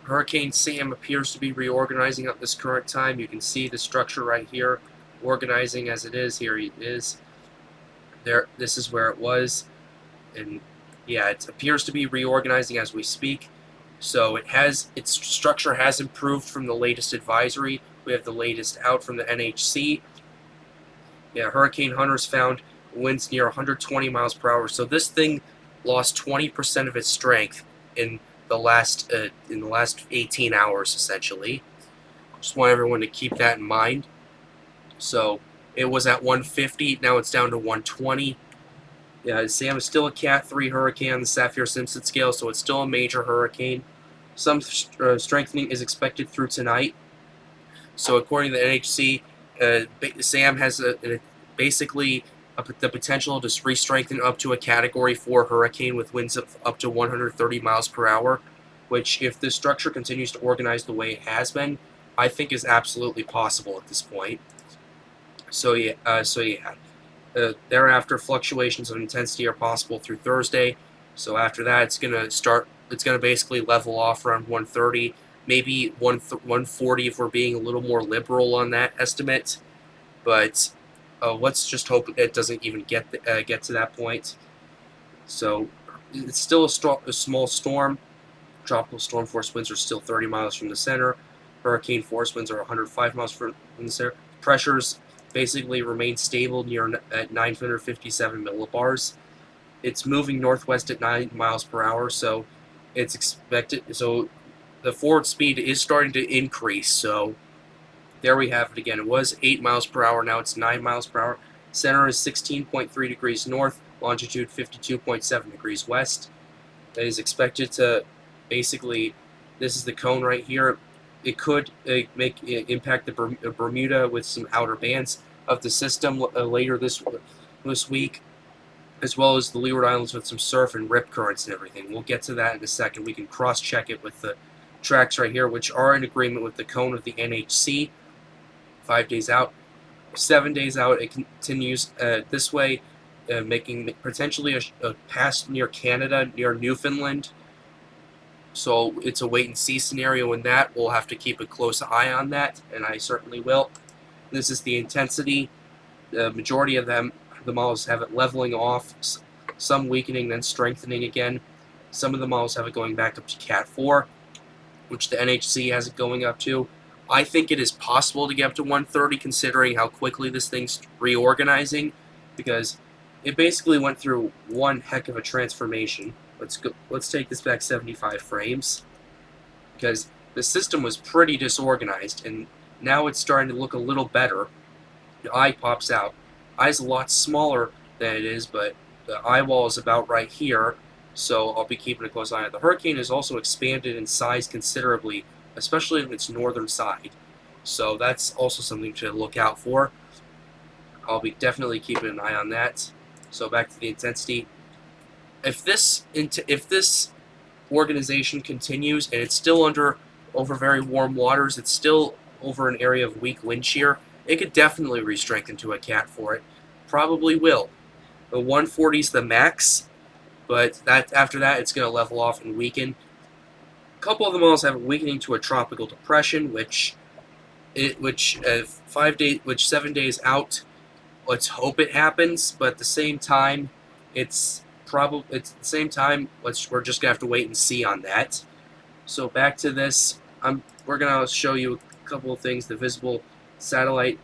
Hurricane Sam appears to be reorganizing at this current time. You can see the structure right here, organizing as it is. Here it is. There, this is where it was, and yeah, it appears to be reorganizing as we speak. So its structure has improved from the latest advisory. We have the latest out from the NHC. Yeah, hurricane hunters found winds near 120 miles per hour. So this thing lost 20% of its strength in the last 18 hours, essentially. Just want everyone to keep that in mind. So it was at 150, now it's down to 120. Yeah, Sam is still a Cat 3 hurricane on the Saffir-Simpson scale, so it's still a major hurricane. Some strengthening is expected through tonight. So according to the NHC, Sam has basically the potential to re-strengthen up to a Category 4 hurricane with winds of up to 130 miles per hour, which, if this structure continues to organize the way it has been, I think is absolutely possible at this point. So yeah. Thereafter, fluctuations of intensity are possible through Thursday. So after that, it's gonna basically level off around 130, maybe 140 if we're being a little more liberal on that estimate. But let's just hope it doesn't even get to that point. So it's still a small storm. Tropical storm force winds are still 30 miles from the center. Hurricane force winds are 105 miles from the center. Pressures basically remain stable at 957 millibars. It's moving northwest at 9 miles per hour, so it's expected. So the forward speed is starting to increase. So there we have it again. It was 8 miles per hour, now it's 9 miles per hour. Center is 16.3 degrees north, longitude 52.7 degrees west. That is expected to basically, this is the cone right here. It could impact the Bermuda with some outer bands of the system later this week, as well as the Leeward Islands with some surf and rip currents and everything. We'll get to that in a second. We can cross-check it with the tracks right here, which are in agreement with the cone of the NHC. 5 days out. 7 days out, it continues this way, making potentially a pass near Canada, near Newfoundland. So it's a wait-and-see scenario in that. We'll have to keep a close eye on that, and I certainly will. This is the intensity. The majority of the models have it leveling off, some weakening, then strengthening again. Some of the models have it going back up to Cat 4, which the NHC has it going up to. I think it is possible to get up to 130 considering how quickly this thing's reorganizing, because it basically went through one heck of a transformation. Let's take this back 75 frames, because the system was pretty disorganized, and now it's starting to look a little better. The eye pops out. Eye's a lot smaller than it is, but the eye wall is about right here, so I'll be keeping a close eye on it. The hurricane has also expanded in size considerably, especially on its northern side. So that's also something to look out for. I'll be definitely keeping an eye on that. So back to the intensity. If this organization continues and it's still over very warm waters, it's still over an area of weak wind shear, it could definitely re-strengthen to a Cat 4. It probably will. The 140 is the max, but after that it's going to level off and weaken. A couple of the models have a weakening to a tropical depression, which 7 days out. Let's hope it happens, but at the same time, we're just gonna have to wait and see on that. So back to this, we're gonna show you a couple of things. The visible satellite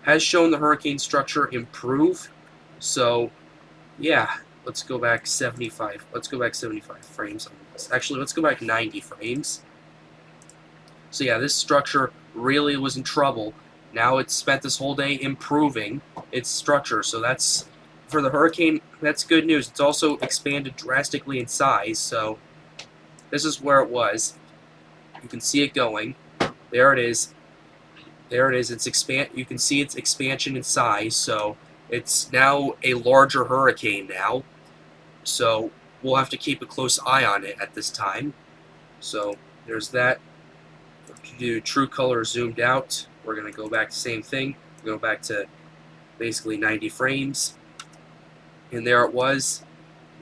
has shown the hurricane structure improve. So yeah, let's go back 75. Let's go back 75 frames on this. Actually, let's go back 90 frames. So yeah, this structure really was in trouble. Now it's spent this whole day improving its structure. So that's, for the hurricane, that's good news. It's also expanded drastically in size. So this is where it was. You can see it going. There it is. There it is. You can see its expansion in size. So it's now a larger hurricane now. So we'll have to keep a close eye on it at this time. So there's that. To do true color zoomed out, we're going to go back to the same thing. Go back to basically 90 frames. And there it was.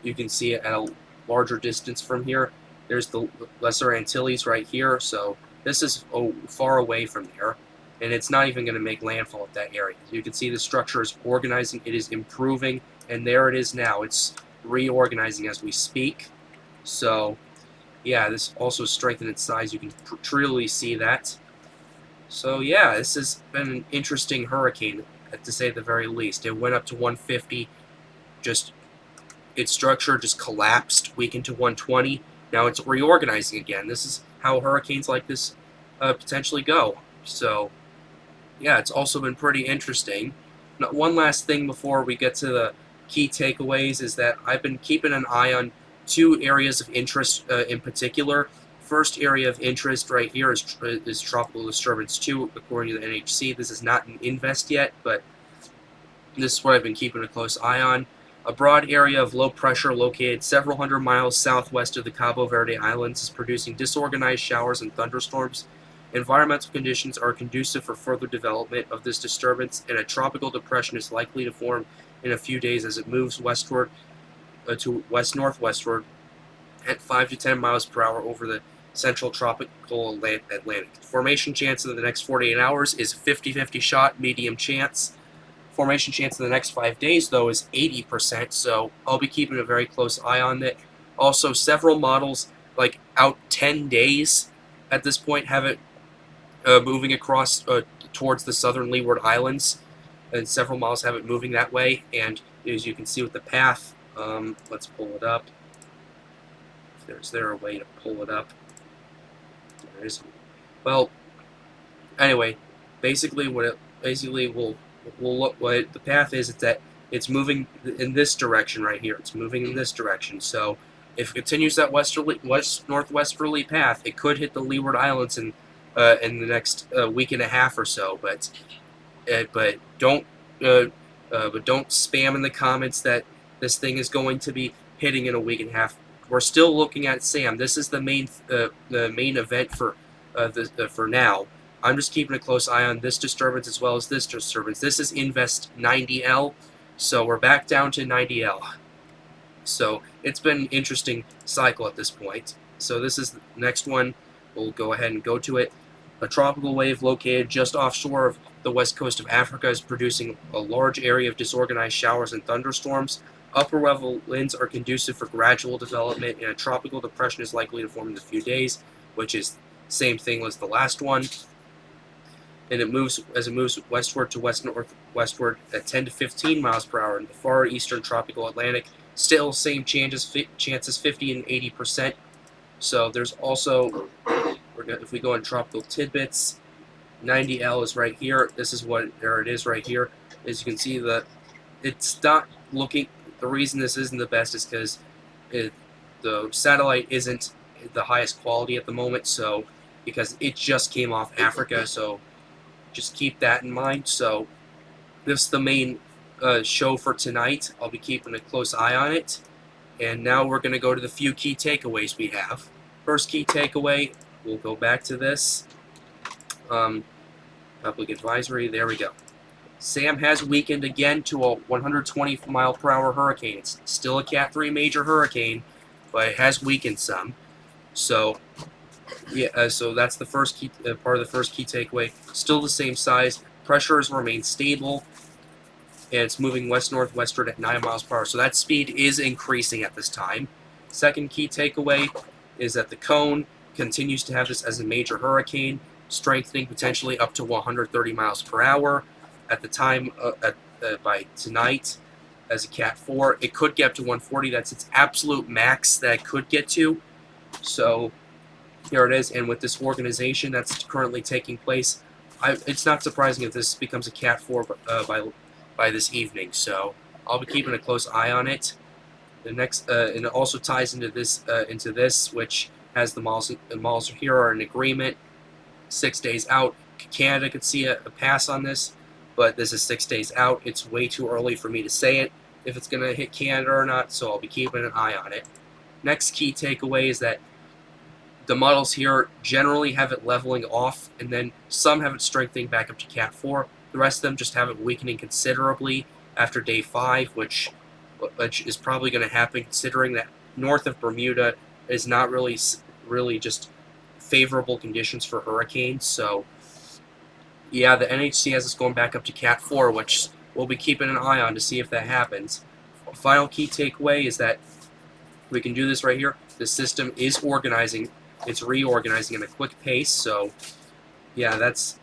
You can see it at a larger distance from here. There's the Lesser Antilles right here, so this is far away from there, and it's not even going to make landfall at that area. You can see the structure is organizing, it is improving, and there it is now. It's reorganizing as we speak. So, yeah, this also strengthened its size. You can truly see that. So, yeah, this has been an interesting hurricane, to say the very least. It went up to 150, just its structure just collapsed, weakened to 120. Now it's reorganizing again. This is how hurricanes like this potentially go. So, yeah, it's also been pretty interesting. Now, one last thing before we get to the key takeaways is that I've been keeping an eye on two areas of interest in particular. First area of interest right here is Tropical Disturbance 2, according to the NHC. This is not an invest yet, but this is what I've been keeping a close eye on. A broad area of low pressure located several hundred miles southwest of the Cabo Verde Islands is producing disorganized showers and thunderstorms. Environmental conditions are conducive for further development of this disturbance, and a tropical depression is likely to form in a few days as it moves westward to west-northwestward at 5 to 10 miles per hour over the central tropical Atlantic. Formation chance in the next 48 hours is 50-50 shot, medium chance. Formation chance in the next 5 days, though, is 80%, so I'll be keeping a very close eye on it. Also, several models, like out 10 days at this point, have it moving across towards the southern Leeward Islands, and several models have it moving that way. And as you can see with the path, let's pull it up. Is there a way to pull it up? There is. Well, anyway, basically what the path is that it's moving in this direction right here. It's moving in this direction. So if it continues that west-northwesterly path, it could hit the Leeward Islands in the next week and a half or so. But don't spam in the comments that this thing is going to be hitting in a week and a half. We're still looking at Sam. This is the main event for for now. I'm just keeping a close eye on this disturbance as well as this disturbance. This is Invest 90L, so we're back down to 90L. So it's been an interesting cycle at this point. So this is the next one. We'll go ahead and go to it. A tropical wave located just offshore of the west coast of Africa is producing a large area of disorganized showers and thunderstorms. Upper level winds are conducive for gradual development, and a tropical depression is likely to form in a few days, which is the same thing as the last one. And it moves westward to west-northwestward at 10 to 15 miles per hour in the far eastern tropical Atlantic. Still, same chances 50 and 80%. So there's also, if we go in tropical tidbits, 90L is right here. This is there it is right here. As you can see, it's not looking. The reason this isn't the best is because the satellite isn't the highest quality at the moment. So because it just came off Africa, so just keep that in mind. So this is the main show for tonight. I'll be keeping a close eye on it. And now we're going to go to the few key takeaways we have. First key takeaway, we'll go back to this. Public advisory, there we go. Sam has weakened again to a 120 mile per hour hurricane. It's still a Cat 3 major hurricane, but it has weakened some. So yeah, so that's the first key part of the first key takeaway. Still the same size. Pressure has remained stable, and it's moving west-northwestward at 9 miles per hour. So that speed is increasing at this time. Second key takeaway is that the cone continues to have this as a major hurricane, strengthening potentially up to 130 miles per hour. At the time, by tonight, as a Cat 4, it could get up to 140. That's its absolute max that it could get to. So here it is, and with this organization that's currently taking place, it's not surprising if this becomes a Cat 4 by this evening. So I'll be keeping a close eye on it. The next, and it also ties into this, which has the models here are in agreement. 6 days out, Canada could see a pass on this, but this is 6 days out. It's way too early for me to say it if it's going to hit Canada or not. So I'll be keeping an eye on it. Next key takeaway is that the models here generally have it leveling off, and then some have it strengthening back up to Cat 4. The rest of them just have it weakening considerably after day 5, which is probably going to happen considering that north of Bermuda is not really really just favorable conditions for hurricanes. So yeah, the NHC has us going back up to Cat 4, which we'll be keeping an eye on to see if that happens. Final key takeaway is that we can do this right here. The system is organizing. It's reorganizing at a quick pace. So yeah, that's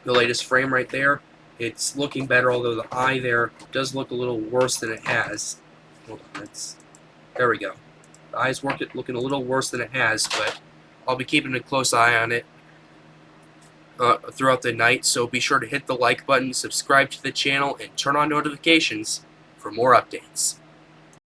the latest frame right there. It's looking better, although the eye there does look a little worse than it has. Hold on, there we go. The eye's looking a little worse than it has, but I'll be keeping a close eye on it throughout the night. So be sure to hit the like button, subscribe to the channel, and turn on notifications for more updates.